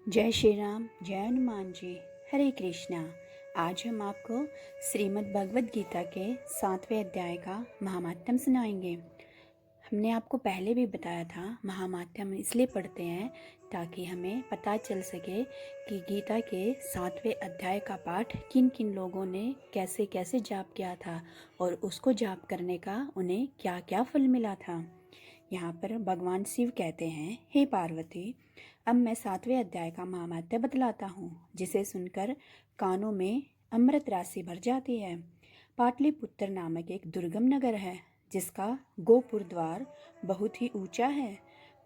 जय श्री राम, जय हनुमान जी। हरे कृष्णा। आज हम आपको श्रीमद् भगवद गीता के 7वें अध्याय का महात्म्य सुनाएंगे। हमने आपको पहले भी बताया था, महात्म्य हम इसलिए पढ़ते हैं ताकि हमें पता चल सके कि गीता के 7वें अध्याय का पाठ किन किन लोगों ने कैसे कैसे जाप किया था और उसको जाप करने का उन्हें क्या क्या फल मिला था। यहाँ पर भगवान शिव कहते हैं, हे पार्वती, अब मैं 7वें अध्याय का महात्म्य बतलाता हूँ, जिसे सुनकर कानों में अमृत राशि भर जाती है। पाटलिपुत्र नामक एक दुर्गम नगर है, जिसका गोपुर द्वार बहुत ही ऊंचा है।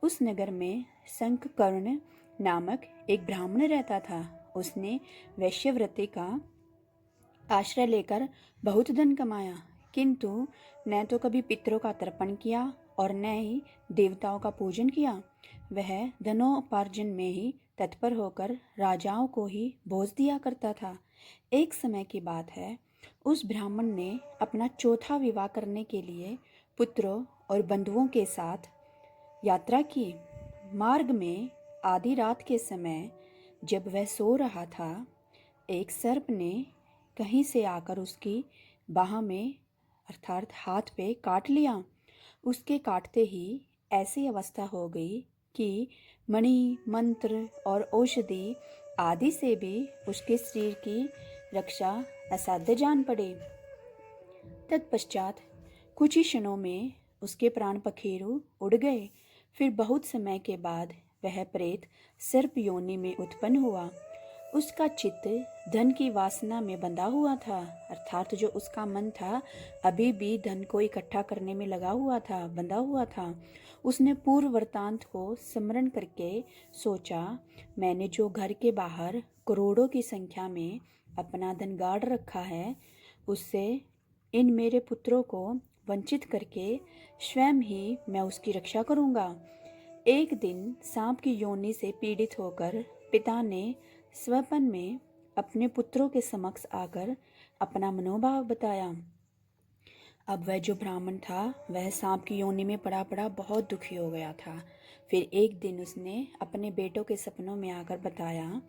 उस नगर में शंखकर्ण नामक एक ब्राह्मण रहता था। उसने वैश्यव्रती का आश्रय लेकर बहुत धन कमाया, किंतु न तो कभी पितरों का तर्पण किया और न ही देवताओं का पूजन किया। वह धनोपार्जन में ही तत्पर होकर राजाओं को ही भोज दिया करता था। एक समय की बात है, उस ब्राह्मण ने अपना चौथा विवाह करने के लिए पुत्रों और बंधुओं के साथ यात्रा की। मार्ग में आधी रात के समय जब वह सो रहा था, एक सर्प ने कहीं से आकर उसकी बाह में अर्थात हाथ पे काट लिया। उसके काटते ही ऐसी अवस्था हो गई कि मणि, मंत्र और औषधि आदि से भी उसके शरीर की रक्षा असाध्य जान पड़े। तत्पश्चात कुछ ही क्षणों में उसके प्राण पखेरु उड़ गए। फिर बहुत समय के बाद वह प्रेत सर्प योनि में उत्पन्न हुआ। उसका चित्त धन की वासना में बंधा हुआ था, अर्थात जो उसका मन था अभी भी धन को इकट्ठा करने में लगा हुआ था, बंधा हुआ था। उसने पूर्व वृतांत को स्मरण करके सोचा, मैंने जो घर के बाहर करोड़ों की संख्या में अपना धन गाड़ रखा है, उससे इन मेरे पुत्रों को वंचित करके स्वयं ही मैं उसकी रक्षा करूंगा। एक दिन सांप की योनि से पीड़ित होकर पिता ने स्वप्न में अपने पुत्रों के समक्ष आकर अपना मनोभाव बताया। अब वह जो ब्राह्मण था वह सांप की योनि में पड़ा पड़ा बहुत दुखी हो गया था। फिर एक दिन उसने अपने बेटों के सपनों में आकर बताया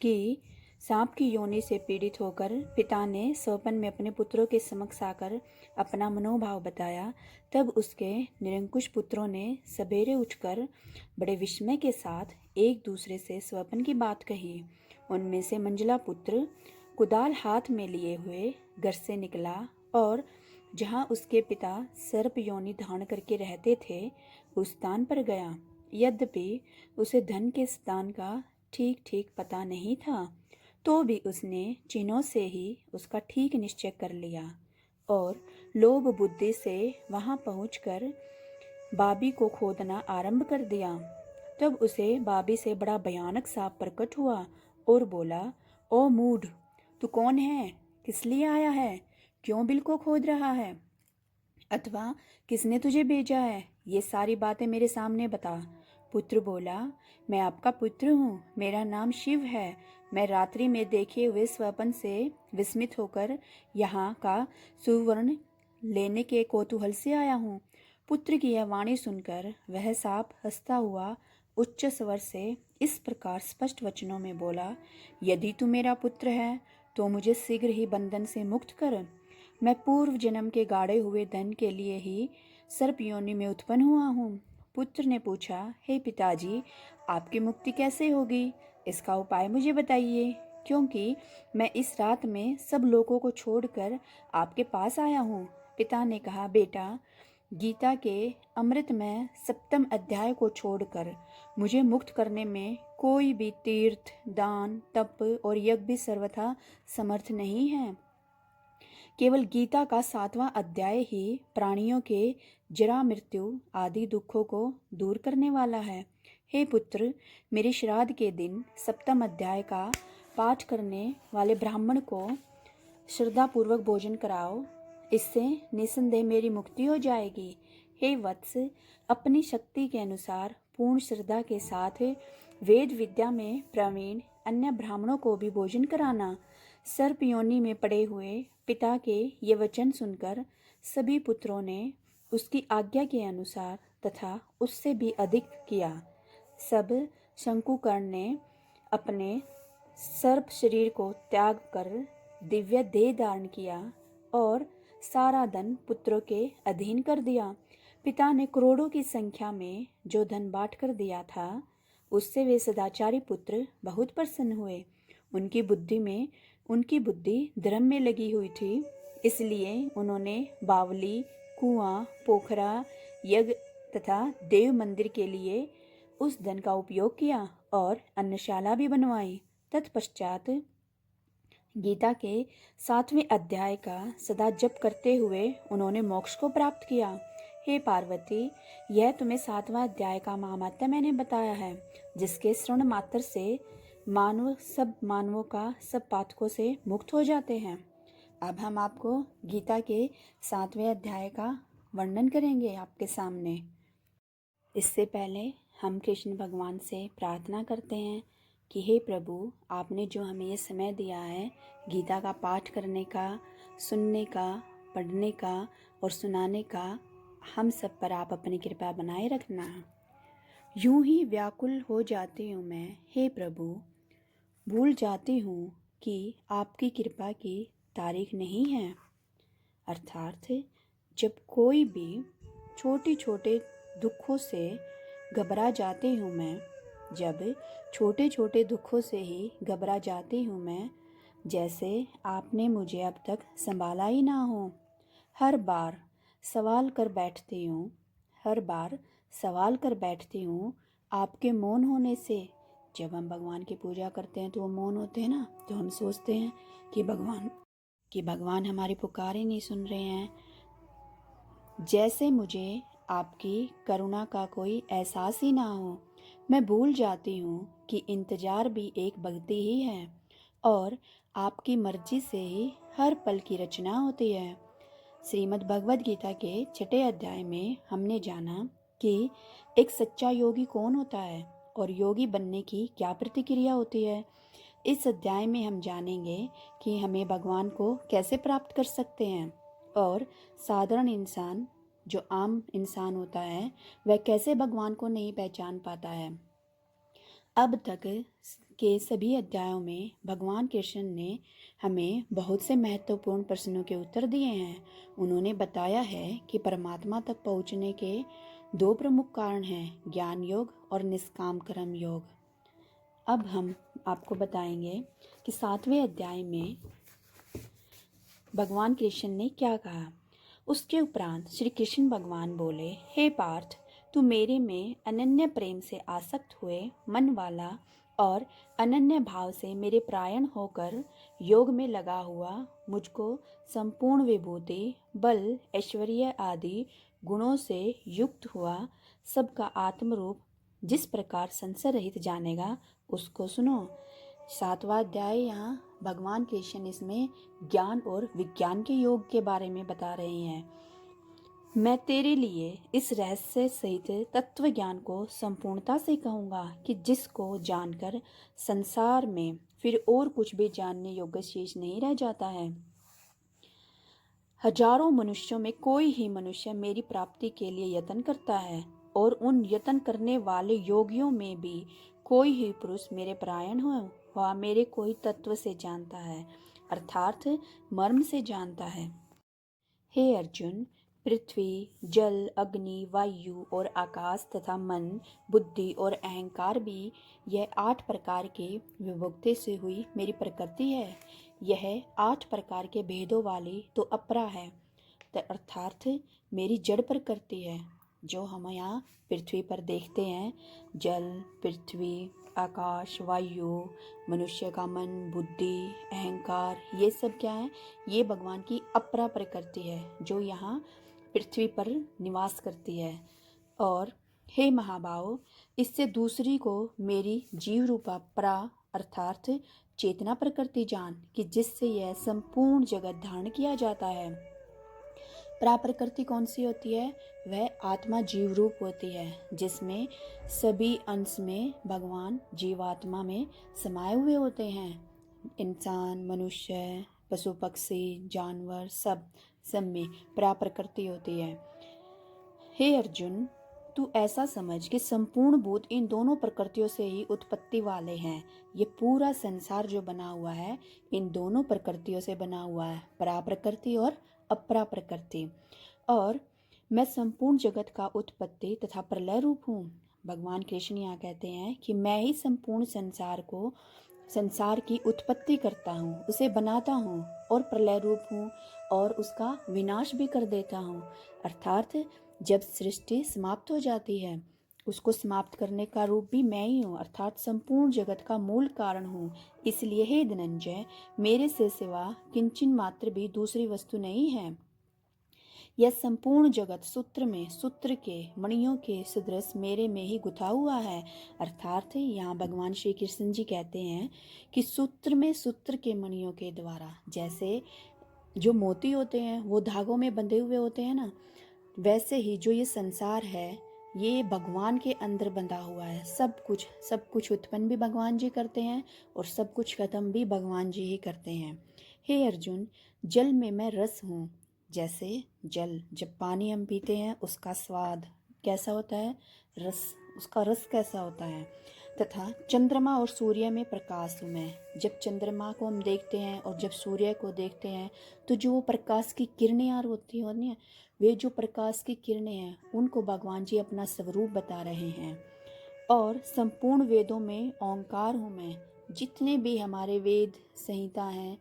कि सांप की योनि से पीड़ित होकर पिता ने स्वप्न में अपने पुत्रों के समक्ष आकर अपना मनोभाव बताया। तब उसके निरंकुश पुत्रों ने सवेरे उठकर बड़े विस्मय के साथ एक दूसरे से स्वप्न की बात कही। उनमें से मंजला पुत्र कुदाल हाथ में लिए हुए घर से निकला और जहाँ उसके पिता सर्प योनि धारण करके रहते थे उस स्थान पर गया। यद्यपि उसे धन के स्थान का ठीक ठीक पता नहीं था, तो भी उसने चिन्हों से ही उसका ठीक निश्चय कर लिया और लोभ बुद्धि से वहां पहुंचकर बाबी को खोदना आरंभ कर दिया। तब उसे बाबी से बड़ा भयानक सांप प्रकट हुआ और बोला, ओ मूढ़, तू कौन है? किस लिए आया है? क्यों बिल को खोद रहा है? अथवा किसने तुझे भेजा है? ये सारी बातें मेरे सामने बता। पुत्र बोला, मैं आपका पुत्र हूँ, मेरा नाम शिव है। मैं रात्रि में देखे हुए स्वप्न से विस्मित होकर यहाँ का सुवर्ण लेने के कौतूहल से आया हूँ। पुत्र की यह वाणी सुनकर वह सांप हंसता हुआ उच्च स्वर से इस प्रकार स्पष्ट वचनों में बोला, यदि तू मेरा पुत्र है तो मुझे शीघ्र ही बंधन से मुक्त कर। मैं पूर्व जन्म के गाड़े हुए धन के लिए ही सर्प योनि में उत्पन्न हुआ हूँ। पुत्र ने पूछा, हे पिताजी, आपकी मुक्ति कैसे होगी? इसका उपाय मुझे बताइए, क्योंकि मैं इस रात में सब लोगों को छोड़कर आपके पास आया हूँ। पिता ने कहा, बेटा, गीता के अमृतमय 7वें अध्याय को छोड़कर मुझे मुक्त करने में कोई भी तीर्थ, दान, तप और यज्ञ भी सर्वथा समर्थ नहीं है। केवल गीता का 7वां अध्याय ही प्राणियों के जरा, मृत्यु आदि दुखों को दूर करने वाला है। हे पुत्र, मेरे श्राद्ध के दिन 7वें अध्याय का पाठ करने वाले ब्राह्मण को श्रद्धापूर्वक भोजन कराओ, इससे निस्संदेह मेरी मुक्ति हो जाएगी। हे वत्स, अपनी शक्ति के अनुसार पूर्ण श्रद्धा के साथ वेद विद्या में प्रवीण अन्य ब्राह्मणों को भी भोजन कराना। सर्प योनि में पड़े हुए पिता के ये वचन सुनकर सभी पुत्रों ने उसकी आज्ञा के अनुसार तथा उससे भी अधिक किया। सब शंकुकर्ण ने अपने सर्प शरीर को त्याग कर दिव्य देह धारण किया और सारा धन पुत्रों के अधीन कर दिया। पिता ने करोड़ों की संख्या में जो धन बांट कर दिया था, उससे वे सदाचारी पुत्र बहुत प्रसन्न हुए। उनकी बुद्धि धर्म में लगी हुई थी, इसलिए उन्होंने बावली, कुआं, पोखरा, यज्ञ तथा देव मंदिर के लिए उस धन का उपयोग किया और अन्नशाला भी बनवाई। तत्पश्चात गीता के 7वें अध्याय का सदा जप करते हुए उन्होंने मोक्ष को प्राप्त किया। हे पार्वती, यह तुम्हें 7वां अध्याय का महात्म्य मैंने बताया है, जिसके श्रवण मात्र से सब मानवों का सब पातकों से मुक्त हो जाते हैं। अब हम आपको गीता के 7वें अध्याय का वर्णन करेंगे आपके सामने। इससे पहले हम कृष्ण भगवान से प्रार्थना करते हैं कि हे प्रभु, आपने जो हमें ये समय दिया है गीता का पाठ करने का, सुनने का, पढ़ने का और सुनाने का, हम सब पर आप अपनी कृपा बनाए रखना। यूं ही व्याकुल हो जाती हूँ मैं, हे प्रभु, भूल जाती हूँ कि आपकी कृपा की तारीख नहीं है। अर्थात जब कोई भी छोटे छोटे दुखों से घबरा जाती हूँ मैं, जब छोटे छोटे दुखों से ही घबरा जाती हूँ मैं, जैसे आपने मुझे अब तक संभाला ही ना हो। हर बार सवाल कर बैठती हूँ आपके मौन होने से। जब हम भगवान की पूजा करते हैं तो वो मौन होते हैं ना, तो हम सोचते हैं कि भगवान हमारी पुकार ही नहीं सुन रहे हैं। जैसे मुझे आपकी करुणा का कोई एहसास ही ना हो। मैं भूल जाती हूँ कि इंतजार भी एक भक्ति ही है और आपकी मर्जी से ही हर पल की रचना होती है। श्रीमद् भगवद गीता के 6ठे अध्याय में हमने जाना कि एक सच्चा योगी कौन होता है और योगी बनने की क्या प्रतिक्रिया होती है। इस अध्याय में हम जानेंगे कि हमें भगवान को कैसे प्राप्त कर सकते हैं और साधारण इंसान, जो आम इंसान होता है, वह कैसे भगवान को नहीं पहचान पाता है। अब तक के सभी अध्यायों में भगवान कृष्ण ने हमें बहुत से महत्वपूर्ण प्रश्नों के उत्तर दिए हैं। उन्होंने बताया है कि परमात्मा तक पहुँचने के 2 प्रमुख कारण हैं, ज्ञान योग और निष्काम कर्म योग। अब हम आपको बताएंगे कि 7वें अध्याय में भगवान कृष्ण ने क्या कहा। उसके उपरांत श्री कृष्ण भगवान बोले, हे पार्थ, तू मेरे में अनन्य प्रेम से आसक्त हुए मन वाला और अनन्य भाव से मेरे प्रायण होकर योग में लगा हुआ मुझको संपूर्ण विभूति, बल, ऐश्वर्य आदि गुणों से युक्त हुआ सबका आत्मरूप जिस प्रकार संशय रहित जानेगा, उसको सुनो। 7वां अध्याय यहाँ भगवान कृष्ण इसमें ज्ञान और विज्ञान के योग के बारे में बता रहे हैं। मैं तेरे लिए इस रहस्य सहित तत्व ज्ञान को संपूर्णता से कहूँगा कि जिसको जानकर संसार में फिर और कुछ भी जानने योग्य शेष नहीं रह जाता है। हजारों मनुष्यों में कोई ही मनुष्य मेरी प्राप्ति के लिए यत्न करता है और उन यत्न करने वाले योगियों में भी कोई ही पुरुष मेरे परायण हो वह मेरे कोई तत्व से जानता है, अर्थात मर्म से जानता है। हे अर्जुन, पृथ्वी, जल, अग्नि, वायु और आकाश तथा मन, बुद्धि और अहंकार भी यह 8 प्रकार के विभक्ति से हुई मेरी प्रकृति है। यह 8 प्रकार के भेदों वाली तो अपरा है, अर्थात मेरी जड़ प्रकृति है। जो हम यहाँ पृथ्वी पर देखते हैं, जल, पृथ्वी, आकाश, वायु, मनुष्य का मन, बुद्धि, अहंकार, ये सब क्या है? ये भगवान की अपरा प्रकृति है जो यहाँ पृथ्वी पर निवास करती है। और हे महाभाव, इससे दूसरी को मेरी जीव रूपा परा अर्थात चेतना प्रकृति जान कि जिससे यह संपूर्ण जगत धारण किया जाता है। परा प्रकृति कौन सी होती है? वह आत्मा जीव रूप होती है, जिसमें सभी अंश में भगवान जीवात्मा में समाये हुए होते हैं। इंसान, मनुष्य, पशु पक्षी, जानवर सब में परा प्रकृति होती है। हे अर्जुन, तू ऐसा समझ कि संपूर्ण भूत इन दोनों प्रकृतियों से ही उत्पत्ति वाले हैं। ये पूरा संसार जो बना हुआ है इन दोनों प्रकृतियों से बना हुआ है, परा प्रकृति और अपरा प्रकृति। और मैं संपूर्ण जगत का उत्पत्ति तथा प्रलय रूप हूँ। भगवान कृष्ण यहाँ कहते हैं कि मैं ही संपूर्ण संसार की उत्पत्ति करता हूँ, उसे बनाता हूँ और प्रलय रूप हूँ और उसका विनाश भी कर देता हूँ। अर्थात जब सृष्टि समाप्त हो जाती है उसको समाप्त करने का रूप भी मैं ही हूँ, अर्थात संपूर्ण जगत का मूल कारण हूँ। इसलिए हे धनंजय, मेरे से सिवा किंचन मात्र भी दूसरी वस्तु नहीं है। यह संपूर्ण जगत सूत्र के मणियों के सदृश मेरे में ही गुथा हुआ है। अर्थात यहाँ भगवान श्री कृष्ण जी कहते हैं कि सूत्र के मणियों के द्वारा, जैसे जो मोती होते हैं वो धागों में बंधे हुए होते हैं ना, वैसे ही जो ये संसार है ये भगवान के अंदर बंधा हुआ है। सब कुछ उत्पन्न भी भगवान जी करते हैं और सब कुछ खत्म भी भगवान जी ही करते हैं। हे अर्जुन, जल में मैं रस हूँ। जैसे जल, जब पानी हम पीते हैं उसका स्वाद कैसा होता है, रस, उसका रस कैसा होता है। तथा चंद्रमा और सूर्य में प्रकाश हूँ मैं। जब चंद्रमा को हम देखते हैं और जब सूर्य को देखते हैं तो जो वो प्रकाश की किरणें यार होती हैं, वे जो प्रकाश की किरणें हैं उनको भगवान जी अपना स्वरूप बता रहे हैं। और संपूर्ण वेदों में ओंकार हूँ मैं। जितने भी हमारे वेद संहिता हैं,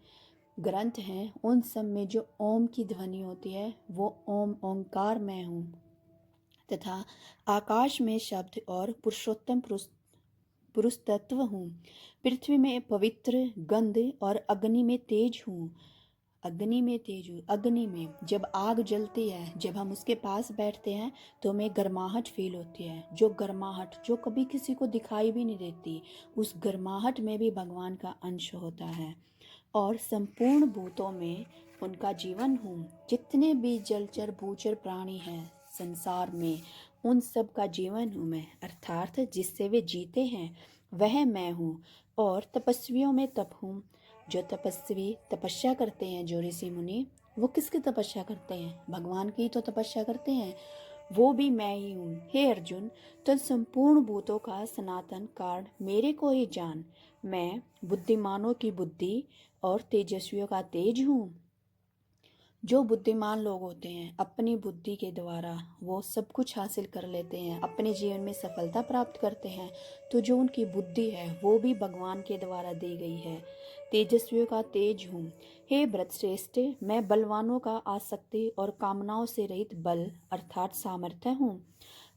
ग्रंथ हैं, उन सब में जो ओम की ध्वनि होती है वो ओंकार मैं हूँ। तथा आकाश में शब्द और पुरुषोत्तम पुरुष तत्व हूँ। पृथ्वी में पवित्र गंध और अग्नि में तेज हूँ। अग्नि में जब आग जलती है, जब हम उसके पास बैठते हैं तो हमें गर्माहट फील होती है। जो गर्माहट जो कभी किसी को दिखाई भी नहीं देती, उस गर्माहट में भी भगवान का अंश होता है। और संपूर्ण भूतों में उनका जीवन हूँ। जितने भी जलचर भूचर प्राणी हैं संसार में, उन सब का जीवन हूँ मैं, अर्थात जिससे वे जीते हैं वह मैं हूँ। और तपस्वियों में तप हूँ। जो तपस्वी तपस्या करते हैं, जो ऋषि मुनि, वो किसकी तपस्या करते हैं, भगवान की तो तपस्या करते हैं, वो भी मैं ही हूँ। हे अर्जुन, तो संपूर्ण भूतों का सनातन कारण मेरे को ही जान। मैं बुद्धिमानों की बुद्धि और तेजस्वियों का तेज हूँ। जो बुद्धिमान लोग होते हैं अपनी बुद्धि के द्वारा वो सब कुछ हासिल कर लेते हैं, अपने जीवन में सफलता प्राप्त करते हैं। तो जो उनकी बुद्धि है वो भी भगवान के द्वारा दी गई है। तेजस्वियों का तेज हूँ। हे भरतश्रेष्ठ, मैं बलवानों का आसक्ति और कामनाओं से रहित बल अर्थात सामर्थ्य हूँ।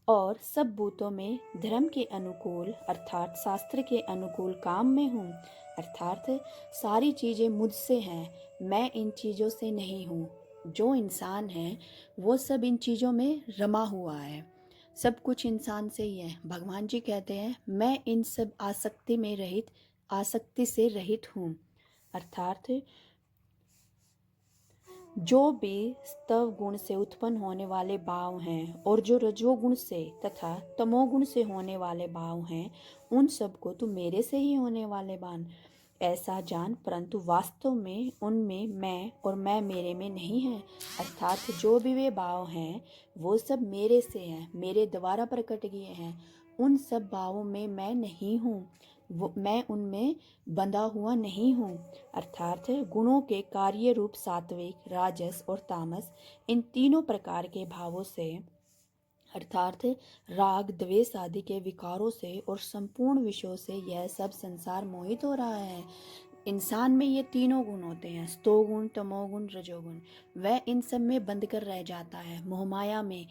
और सब भूतों में धर्म के अनुकूल अर्थात शास्त्र के अनुकूल काम में हूँ। अर्थात सारी चीज़ें मुझसे हैं, मैं इन चीज़ों से नहीं हूँ। जो इंसान है वो सब इन चीज़ों में रमा हुआ है, सब कुछ इंसान से ही है। भगवान जी कहते हैं मैं इन सब आसक्ति से रहित हूँ। अर्थात जो भी स्तव गुण से उत्पन्न होने वाले भाव हैं और जो रजोगुण से तथा तमोगुण से होने वाले भाव हैं, उन सब को तू मेरे से ही होने वाले मान ऐसा जान, परंतु वास्तव में उनमें मैं और मैं मेरे में नहीं है। अर्थात जो भी वे भाव हैं वो सब मेरे से हैं, मेरे द्वारा प्रकट किए हैं। उन सब भावों में मैं नहीं हूँ, वो मैं उनमें बंधा हुआ नहीं हूँ। अर्थात गुणों के कार्य रूप सात्विक, राजस और तामस, इन तीनों प्रकार के भावों से अर्थात राग द्वेष आदि के विकारों से और संपूर्ण विषयों से यह सब संसार मोहित हो रहा है। इंसान में ये तीनों गुण होते हैं, सतोगुण, तमोगुण, रजोगुण। वह इन सब में बंद कर रह जाता है, मोहमाया में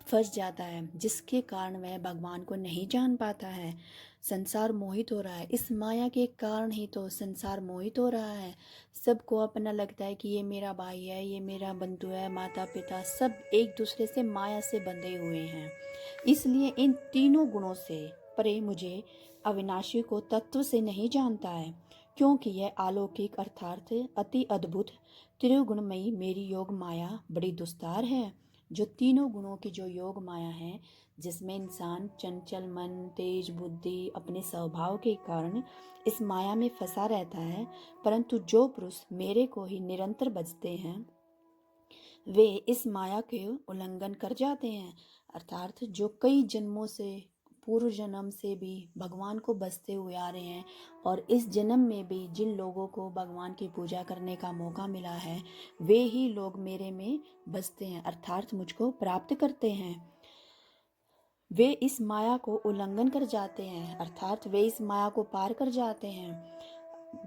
फंस जाता है, जिसके कारण वह भगवान को नहीं जान पाता है। संसार मोहित हो रहा है, इस माया के कारण ही तो संसार मोहित हो रहा है। सबको अपना लगता है कि ये मेरा भाई है, ये मेरा बंधु है, माता पिता सब एक दूसरे से माया से बंधे हुए हैं। इसलिए इन तीनों गुणों से परे मुझे अविनाशी को तत्व से नहीं जानता है, क्योंकि यह अलौकिक अर्थात अति अद्भुत त्रिगुणमयी मेरी योग माया बड़ी दुस्तार है। जो तीनों गुणों की जो योग माया है, जिसमें इंसान चंचल मन, तेज बुद्धि अपने स्वभाव के कारण इस माया में फंसा रहता है, परंतु जो पुरुष मेरे को ही निरंतर भजते हैं वे इस माया के उल्लंघन कर जाते हैं। अर्थात जो कई जन्मों से, पूर्व जन्म से भी भगवान को बसते हुए आ रहे हैं, और इस जन्म में भी जिन लोगों को भगवान की पूजा करने का मौका मिला है, वे ही लोग मेरे में बसते हैं, अर्थात मुझको प्राप्त करते हैं। वे इस माया को उल्लंघन कर जाते हैं, अर्थात वे इस माया को पार कर जाते हैं,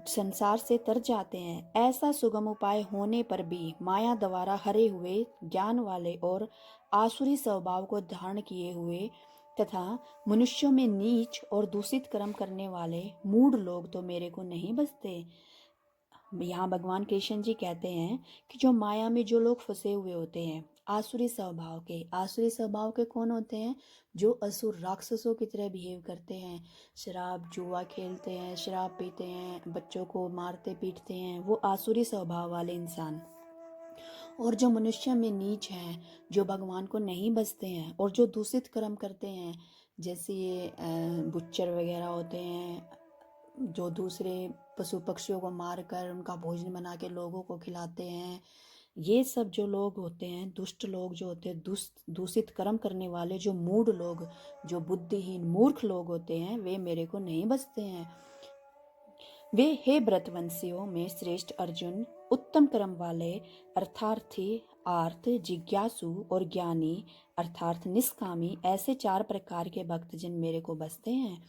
संसार से तर जाते हैं। ऐसा सुगम उपाय होने पर भी माया द्वारा हरे हुए, ज्ञान वाले और आसुरी स्वभाव को धारण किए हुए तथा मनुष्यों में नीच और दूषित कर्म करने वाले मूढ़ लोग तो मेरे को नहीं बसते। यहाँ भगवान कृष्ण जी कहते हैं कि जो माया में जो लोग फंसे हुए होते हैं, आसुरी स्वभाव के कौन होते हैं? जो असुर राक्षसों की तरह बिहेव करते हैं, शराब जुआ खेलते हैं, शराब पीते हैं, बच्चों को मारते पीटते हैं, वो आसुरी स्वभाव वाले इंसान। और जो मनुष्य में नीच हैं, जो भगवान को नहीं बसते हैं और जो दूषित कर्म करते हैं, जैसे ये बुच्चर वगैरह होते हैं, जो दूसरे पशु पक्षियों को मार कर उनका भोजन बना के लोगों को खिलाते हैं, ये सब जो लोग होते हैं, दुष्ट लोग जो होते हैं, दूषित कर्म करने वाले, जो मूढ़ लोग, जो बुद्धिहीन मूर्ख लोग होते हैं, वे मेरे को नहीं बसते हैं। वे हे व्रतवंशियों में श्रेष्ठ अर्जुन, उत्तम कर्म वाले अर्थार्थी, आर्थ, जिज्ञासु और ज्ञानी अर्थात निष्कामी, ऐसे 4 प्रकार के भक्तजन मेरे को बसते हैं।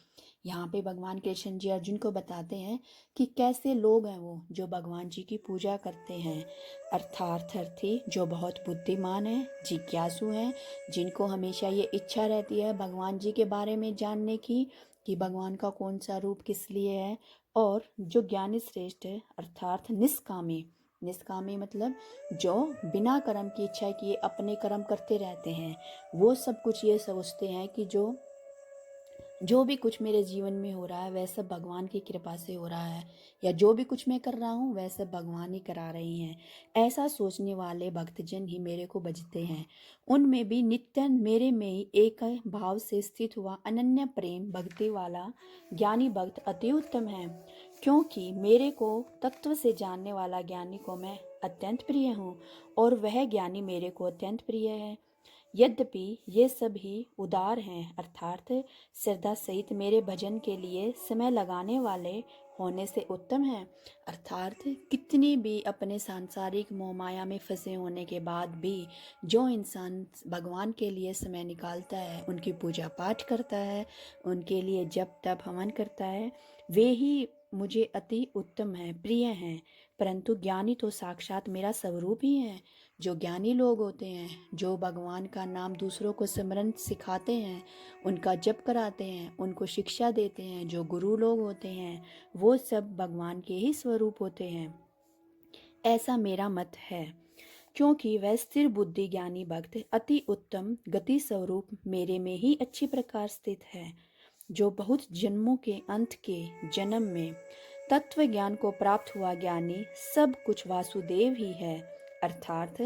यहाँ पे भगवान कृष्ण जी अर्जुन को बताते हैं कि कैसे लोग हैं वो जो भगवान जी की पूजा करते हैं। अर्थार्थी जो बहुत बुद्धिमान है, जिज्ञासु हैं, जिनको हमेशा ये इच्छा रहती है भगवान जी के बारे में जानने की कि भगवान का कौन सा रूप किस लिए है, और जो ज्ञानी श्रेष्ठ है अर्थात निष्कामी मतलब जो बिना कर्म की इच्छा किए अपने कर्म करते रहते हैं। वो सब कुछ ये सोचते हैं कि जो भी कुछ मेरे जीवन में हो रहा है वह सब भगवान की कृपा से हो रहा है, या जो भी कुछ मैं कर रहा हूँ वह सब भगवान ही करा रही हैं। ऐसा सोचने वाले भक्तजन ही मेरे को बजते हैं। उनमें भी नित्य मेरे में ही एक भाव से स्थित हुआ अनन्य प्रेम भक्ति वाला ज्ञानी भक्त अति उत्तम है, क्योंकि मेरे को तत्व से जानने वाला ज्ञानी को मैं अत्यंत प्रिय हूँ, और वह ज्ञानी मेरे को अत्यंत प्रिय है। यद्यपि ये सब ही उदार हैं, अर्थात श्रद्धा सहित मेरे भजन के लिए समय लगाने वाले होने से उत्तम है। अर्थात कितनी भी अपने सांसारिक मोह माया में फंसे होने के बाद भी जो इंसान भगवान के लिए समय निकालता है, उनकी पूजा पाठ करता है, उनके लिए जप तप हवन करता है, वे ही मुझे अति उत्तम है, प्रिय हैं। परंतु ज्ञानी तो साक्षात मेरा स्वरूप ही है। जो ज्ञानी लोग होते हैं, जो भगवान का नाम दूसरों को सिमरन सिखाते हैं, उनका जप कराते हैं, उनको शिक्षा देते हैं, जो गुरु लोग होते हैं, वो सब भगवान के ही स्वरूप होते हैं, ऐसा मेरा मत है। क्योंकि वह स्थिर बुद्धि ज्ञानी भक्त अति उत्तम गति स्वरूप मेरे में ही अच्छी प्रकार स्थित है, जो बहुत जन्मों के अंत के जन्म में तत्व ज्ञान को प्राप्त हुआ ज्ञानी सब कुछ वासुदेव ही है, अर्थात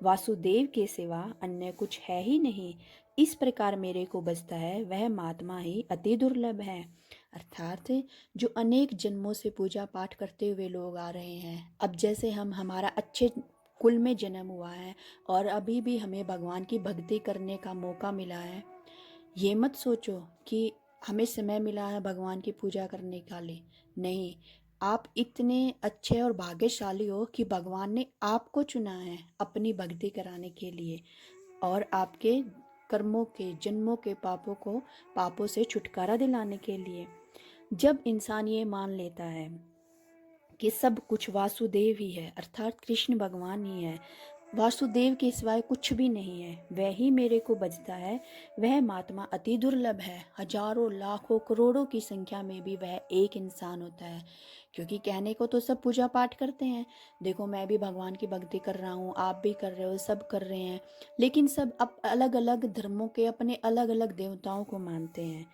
वासुदेव के सिवा अन्य कुछ है ही नहीं। इस प्रकार मेरे को बसता है वह महात्मा ही अति दुर्लभ है। अर्थात जो अनेक जन्मों से पूजा पाठ करते हुए लोग आ रहे हैं, अब जैसे हमारा अच्छे कुल में जन्म हुआ है और अभी भी हमें भगवान की भक्ति करने का मौका मिला है, ये मत सोचो कि हमें समय मिला है भगवान की पूजा करने का लिए। नहीं, आप इतने अच्छे और भाग्यशाली हो कि भगवान ने आपको चुना है अपनी भक्ति कराने के लिए, और आपके कर्मों के जन्मों के पापों से छुटकारा दिलाने के लिए। जब इंसान ये मान लेता है कि सब कुछ वासुदेव ही है, अर्थात कृष्ण भगवान ही है, वासुदेव के सिवाय कुछ भी नहीं है, वह ही मेरे को बचता है, वह महात्मा अति दुर्लभ है। हजारों लाखों करोड़ों की संख्या में भी वह एक इंसान होता है। क्योंकि कहने को तो सब पूजा पाठ करते हैं, देखो मैं भी भगवान की भक्ति कर रहा हूँ, आप भी कर रहे हो, सब कर रहे हैं, लेकिन सब अलग अलग धर्मों के अपने अलग अलग देवताओं को मानते हैं।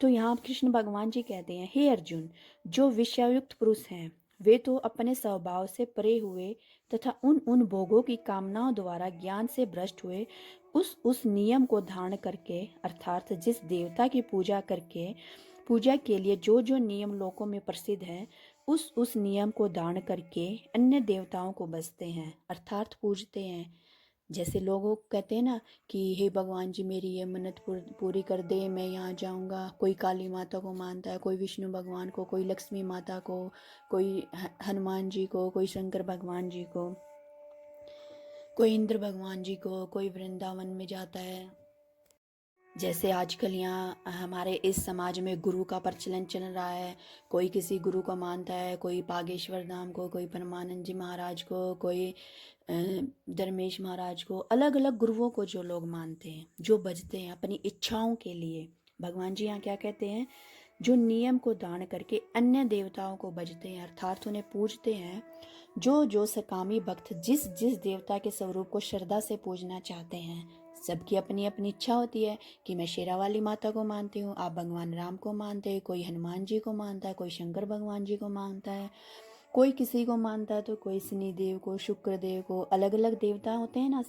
तो यहाँ कृष्ण भगवान जी कहते हैं, हे अर्जुन, जो विषययुक्त पुरुष हैं वे तो अपने स्वभाव से परे हुए तथा उन भोगों की कामनाओं द्वारा ज्ञान से भ्रष्ट हुए उस नियम को धारण करके, अर्थात जिस देवता की पूजा के लिए जो जो नियम लोकों में प्रसिद्ध है, उस नियम को धारण करके अन्य देवताओं को बसते हैं, अर्थात पूजते हैं। जैसे लोगों कहते हैं ना कि हे भगवान जी मेरी ये मन्नत पूरी कर दे, मैं यहाँ जाऊँगा। कोई काली माता को मानता है, कोई विष्णु भगवान को, कोई लक्ष्मी माता को, कोई हनुमान जी को, कोई शंकर भगवान जी को, कोई इंद्र भगवान जी को, कोई वृंदावन में जाता है। जैसे आजकल यहाँ हमारे इस समाज में गुरु का प्रचलन चल रहा है। कोई किसी गुरु को मानता है, कोई बागेश्वर धाम को, कोई परमानंद जी महाराज को, कोई धर्मेश महाराज को। अलग अलग गुरुओं को जो लोग मानते हैं, जो भजते हैं अपनी इच्छाओं के लिए। भगवान जी यहाँ क्या कहते हैं, जो नियम को दान करके अन्य देवताओं को भजते हैं अर्थात उन्हें पूजते हैं। जो सकामी भक्त जिस जिस देवता के स्वरूप को श्रद्धा से पूजना चाहते हैं, सबकी अपनी अपनी इच्छा होती है कि मैं शेरा वाली माता को मानती हूँ, आप भगवान राम को मानते हैं, कोई हनुमान जी को मानता है, कोई शंकर भगवान जी को मानता है, कोई किसी को मानता है, तो कोई शनि देव को, शुक्र देव को। अलग अलग देवता होते हैं ना,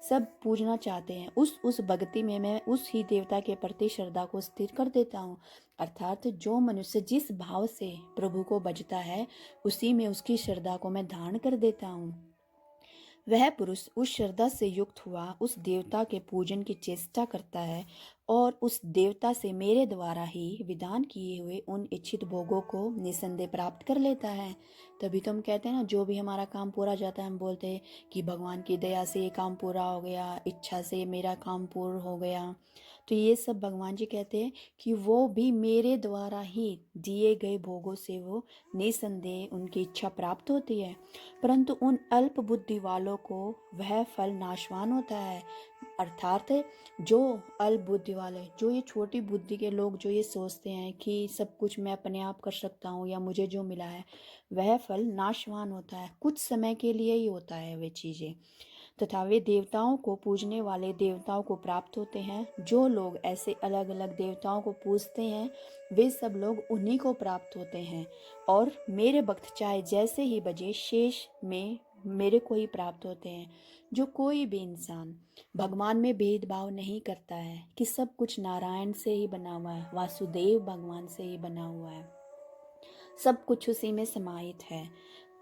सब पूजना चाहते हैं। उस भक्ति में मैं उस ही देवता के प्रति श्रद्धा को स्थिर कर देता हूँ। अर्थात जो मनुष्य जिस भाव से प्रभु को भजता है, उसी में उसकी श्रद्धा को मैं धारण कर देता हूँ। वह पुरुष उस श्रद्धा से युक्त हुआ उस देवता के पूजन की चेष्टा करता है और उस देवता से मेरे द्वारा ही विधान किए हुए उन इच्छित भोगों को निसंदेह प्राप्त कर लेता है। तभी तो हम कहते हैं ना, जो भी हमारा काम पूरा जाता है हम बोलते हैं कि भगवान की दया से ये काम पूरा हो गया, इच्छा से मेरा काम पूर्ण हो गया। तो ये सब भगवान जी कहते हैं कि वो भी मेरे द्वारा ही दिए गए भोगों से वो निसंदेह उनकी इच्छा प्राप्त होती है। परंतु उन अल्प बुद्धि वालों को वह फल नाशवान होता है। अर्थात जो अल्प बुद्धि वाले, जो ये छोटी बुद्धि के लोग, जो ये सोचते हैं कि सब कुछ मैं अपने आप कर सकता हूँ या मुझे जो मिला है, वह फल नाशवान होता है, कुछ समय के लिए ही होता है वे चीज़ें। तथा वे देवताओं को पूजने वाले देवताओं को प्राप्त होते हैं। जो लोग ऐसे अलग अलग देवताओं को पूजते हैं, वे सब लोग उन्हीं को प्राप्त होते हैं। और मेरे भक्त चाहे जैसे ही बजे, शेष में मेरे को ही प्राप्त होते हैं। जो कोई भी इंसान भगवान में भेदभाव नहीं करता है कि सब कुछ नारायण से ही बना हुआ है, वासुदेव भगवान से ही बना हुआ है, सब कुछ उसी में समाहित है,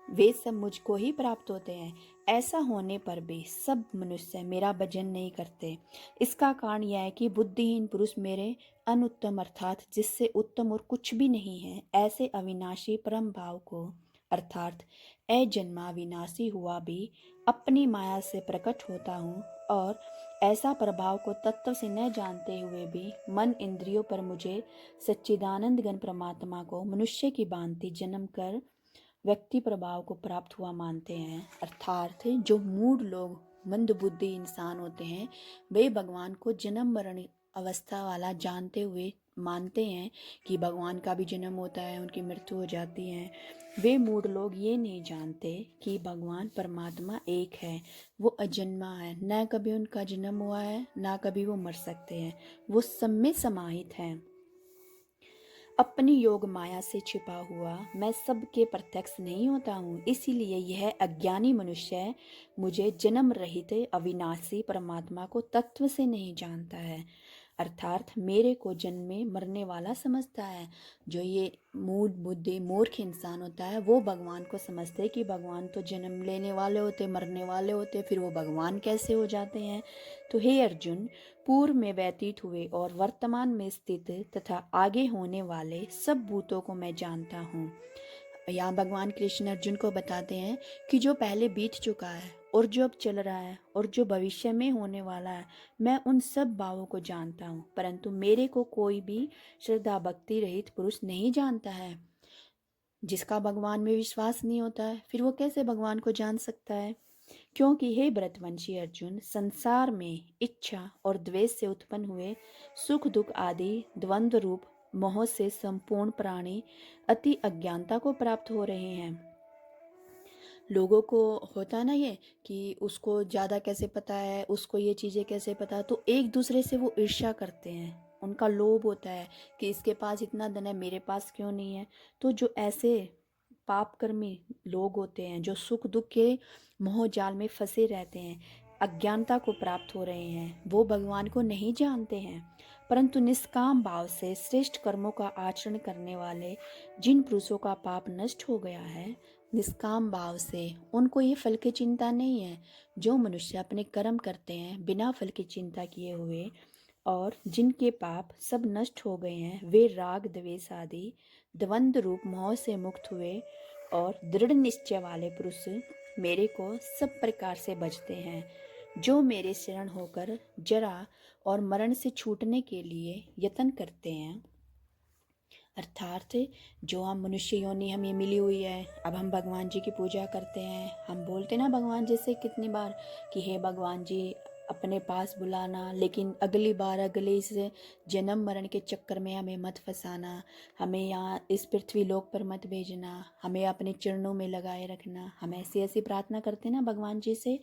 वे सब मुझको ही प्राप्त होते हैं। ऐसा होने पर भी सब मनुष्य मेरा भजन नहीं करते। इसका कारण यह है कि बुद्धिहीन पुरुष मेरे अनुत्तम अर्थात जिससे उत्तम और कुछ भी नहीं है ऐसे अविनाशी परम भाव को अर्थात अजन्मा विनाशी हुआ भी अपनी माया से प्रकट होता हूँ और ऐसा प्रभाव को तत्व से न जानते हुए भी मन इंद्रियों पर मुझे सच्चिदानंद घन परमात्मा को मनुष्य की भांति जन्म कर व्यक्ति प्रभाव को प्राप्त हुआ मानते हैं। अर्थात जो मूढ़ लोग मंद बुद्धि इंसान होते हैं, वे भगवान को जन्म मरण अवस्था वाला जानते हुए मानते हैं कि भगवान का भी जन्म होता है, उनकी मृत्यु हो जाती है। वे मूढ़ लोग ये नहीं जानते कि भगवान परमात्मा एक है, वो अजन्मा है, न कभी उनका जन्म हुआ है, ना कभी वो मर सकते हैं, वो सब में समाहित हैं। अपनी योग माया से छिपा हुआ मैं सबके प्रत्यक्ष नहीं होता हूँ, इसीलिए यह अज्ञानी मनुष्य मुझे जन्म रहित अविनाशी परमात्मा को तत्व से नहीं जानता है। अर्थात मेरे को जन्मे मरने वाला समझता है। जो ये मूढ़ बुद्धि मूर्ख इंसान होता है, वो भगवान को समझते हैं कि भगवान तो जन्म लेने वाले होते, मरने वाले होते, फिर वो भगवान कैसे हो जाते हैं। तो हे अर्जुन, पूर्व में व्यतीत हुए और वर्तमान में स्थित तथा आगे होने वाले सब भूतों को मैं जानता हूँ। यहाँ भगवान कृष्ण अर्जुन को बताते हैं कि जो पहले बीत चुका है और जो अब चल रहा है और जो भविष्य में होने वाला है, मैं उन सब भावों को जानता हूँ, परंतु मेरे को कोई भी श्रद्धा भक्ति रहित पुरुष नहीं जानता है। जिसका भगवान में विश्वास नहीं होता है, फिर वो कैसे भगवान को जान सकता है। क्योंकि हे भरतवंशी अर्जुन, संसार में इच्छा और द्वेष से उत्पन्न हुए सुख दुख आदि द्वंद्व रूप मोह से संपूर्ण प्राणी अति अज्ञानता को प्राप्त हो रहे हैं। लोगों को होता है ना ये कि उसको ज़्यादा कैसे पता है, उसको ये चीज़ें कैसे पता है, तो एक दूसरे से वो ईर्ष्या करते हैं। उनका लोभ होता है कि इसके पास इतना धन है, मेरे पास क्यों नहीं है। तो जो ऐसे पापकर्मी लोग होते हैं, जो सुख दुख के मोह जाल में फंसे रहते हैं, अज्ञानता को प्राप्त हो रहे हैं, वो भगवान को नहीं जानते हैं। परंतु निष्काम भाव से श्रेष्ठ कर्मों का आचरण करने वाले जिन पुरुषों का पाप नष्ट हो गया है, निष्काम भाव से। उनको ये फल की चिंता नहीं है। जो मनुष्य अपने कर्म करते हैं बिना फल की चिंता किए हुए और जिनके पाप सब नष्ट हो गए हैं, वे राग द्वेष आदि द्वंद्व रूप मोह से मुक्त हुए और दृढ़ निश्चय वाले पुरुष मेरे को सब प्रकार से बचते हैं। जो मेरे शरण होकर जरा और मरण से छूटने के लिए यत्न करते हैं, अर्थात जो हम मनुष्य योनि हमें मिली हुई है, अब हम भगवान जी की पूजा करते हैं। हम बोलते ना भगवान जी से कितनी बार कि हे भगवान जी अपने पास बुलाना, लेकिन अगली बार अगले इस जन्म मरण के चक्कर में हमें मत फंसाना, हमें यहाँ इस पृथ्वी लोक पर मत भेजना, हमें अपने चरणों में लगाए रखना। हम ऐसी ऐसी प्रार्थना करते ना भगवान जी से।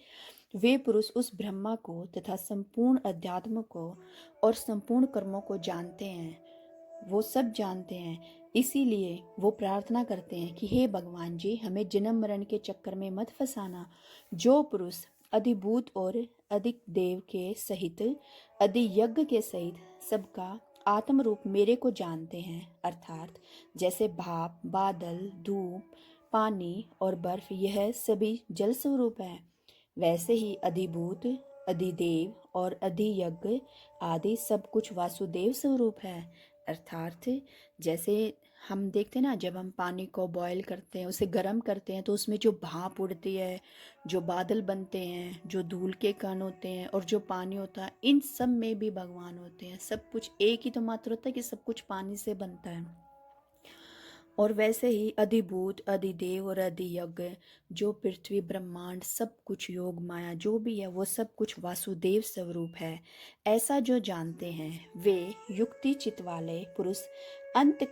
वे पुरुष उस ब्रह्मा को तथा संपूर्ण अध्यात्म को और संपूर्ण कर्मों को जानते हैं, वो सब जानते हैं। इसीलिए वो प्रार्थना करते हैं कि हे भगवान जी हमें जन्म मरण के चक्कर में मत फंसाना। जो पुरुष अधिभूत और अधिक देव के सहित अधि यज्ञ के सहित सबका आत्म रूप मेरे को जानते हैं, अर्थात जैसे भाप, बादल, धूप, पानी और बर्फ यह सभी जल स्वरूप है, वैसे ही अधिभूत, अधिदेव और अधियज्ञ आदि सब कुछ वासुदेव स्वरूप है। अर्थात जैसे हम देखते हैं ना, जब हम पानी को बॉयल करते हैं, उसे गर्म करते हैं, तो उसमें जो भाप उड़ती है, जो बादल बनते हैं, जो धूल के कण होते हैं और जो पानी होता है, इन सब में भी भगवान होते हैं। सब कुछ एक ही तो मात्र होता है कि सब कुछ पानी से बनता है। और वैसे ही अधिभूत, अधिदेव और अधियज्ञ, जो पृथ्वी ब्रह्मांड सब कुछ योग माया जो भी है, वो सब कुछ वासुदेव स्वरूप है। ऐसा जो जानते हैं वे युक्ति चित वाले पुरुष अंत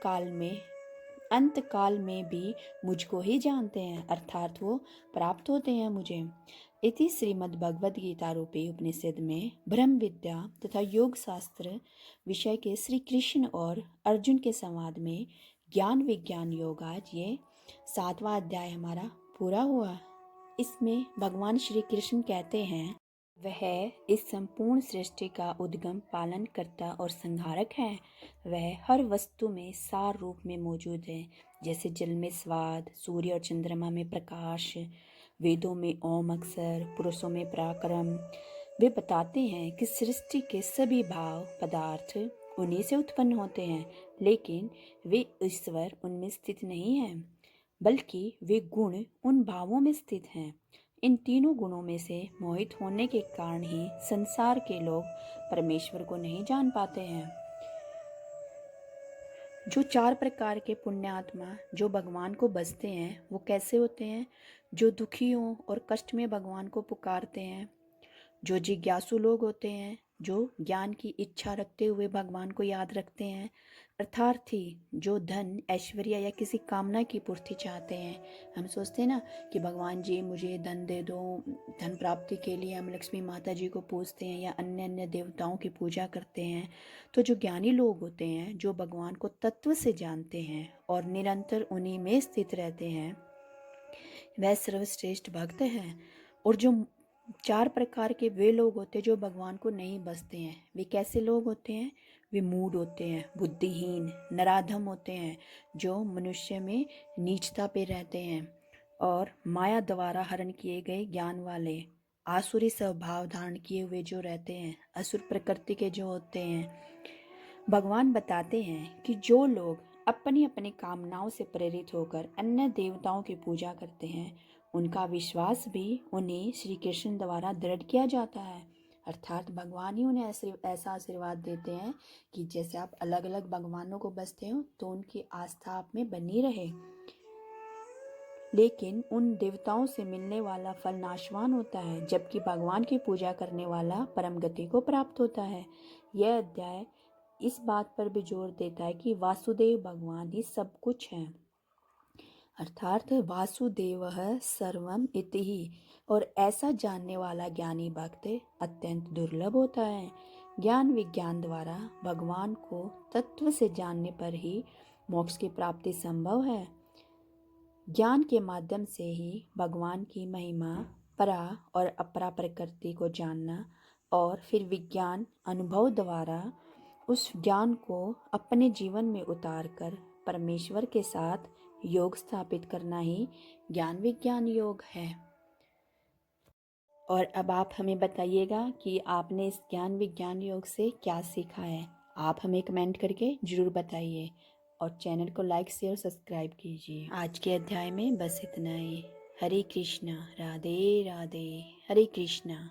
काल में भी मुझको ही जानते हैं, अर्थात वो प्राप्त होते हैं मुझे। इति श्रीमद् भगवद गीता रूपी उपनिषद में ब्रह्म विद्या तथा योग शास्त्र विषय के श्री कृष्ण और अर्जुन के संवाद में ज्ञान विज्ञान योग, आज ये 7वां अध्याय हमारा पूरा हुआ। इसमें भगवान श्री कृष्ण कहते हैं वह इस संपूर्ण सृष्टि का उद्गम, पालन करता और संहारक है। वह हर वस्तु में सार रूप में मौजूद है, जैसे जल में स्वाद, सूर्य और चंद्रमा में प्रकाश, वेदों में ओम अक्षर, पुरुषों में पराक्रम। वे बताते हैं कि सृष्टि के सभी भाव पदार्थ उन्हीं से उत्पन्न होते हैं, लेकिन वे ईश्वर उनमें स्थित नहीं हैं, बल्कि वे गुण उन भावों में स्थित हैं। इन तीनों गुणों में से मोहित होने के कारण ही संसार के लोग परमेश्वर को नहीं जान पाते हैं। जो 4 प्रकार के पुण्यात्मा जो भगवान को बसते हैं वो कैसे होते हैं? जो दुखियों और कष्ट में भगवान को पुकारते हैं, जो जिज्ञासु लोग होते हैं, जो ज्ञान की इच्छा रखते हुए भगवान को याद रखते हैं, अर्थार्थी जो धन, ऐश्वर्य या किसी कामना की पूर्ति चाहते हैं। हम सोचते हैं ना कि भगवान जी मुझे धन दे दो, धन प्राप्ति के लिए हम लक्ष्मी माता जी को पूजते हैं या अन्य अन्य देवताओं की पूजा करते हैं। तो जो ज्ञानी लोग होते हैं, जो भगवान को तत्व से जानते हैं और निरंतर उन्हीं में स्थित रहते हैं, वह सर्वश्रेष्ठ भक्त हैं। और जो 4 प्रकार के वे लोग होते हैं जो भगवान को नहीं बसते हैं, वे कैसे लोग होते हैं? वे मूढ़ होते हैं, बुद्धिहीन, नराधम होते हैं, जो मनुष्य में नीचता पे रहते हैं और माया द्वारा हरण किए गए ज्ञान वाले, आसुरी स्वभाव धारण किए हुए जो रहते हैं, असुर प्रकृति के जो होते हैं। भगवान बताते हैं कि जो लोग अपनी अपनी कामनाओं से प्रेरित होकर अन्य देवताओं की पूजा करते हैं, उनका विश्वास भी उन्हें श्री कृष्ण द्वारा दृढ़ किया जाता है। अर्थात भगवान ही उन्हें ऐसा आशीर्वाद देते हैं कि जैसे आप अलग अलग भगवानों को बसते हो तो उनकी आस्था आप में बनी रहे, लेकिन उन देवताओं से मिलने वाला फल नाशवान होता है, जबकि भगवान की पूजा करने वाला परम गति को प्राप्त होता है। यह अध्याय इस बात पर भी जोर देता है कि वासुदेव भगवान ही सब कुछ है, अर्थात वासुदेवः सर्वम इति ही। और ऐसा जानने वाला ज्ञानी भक्त अत्यंत दुर्लभ होता है। ज्ञान विज्ञान द्वारा भगवान को तत्व से जानने पर ही मोक्ष की प्राप्ति संभव है। ज्ञान के माध्यम से ही भगवान की महिमा, परा और अपरा प्रकृति को जानना और फिर विज्ञान अनुभव द्वारा उस ज्ञान को अपने जीवन में उतारकर परमेश्वर के साथ योग स्थापित करना ही ज्ञान विज्ञान योग है। और अब आप हमें बताइएगा कि आपने इस ज्ञान विज्ञान योग से क्या सीखा है। आप हमें कमेंट करके ज़रूर बताइए और चैनल को लाइक शेयर सब्सक्राइब कीजिए। आज के अध्याय में बस इतना ही। हरे कृष्णा, राधे राधे, हरे कृष्णा।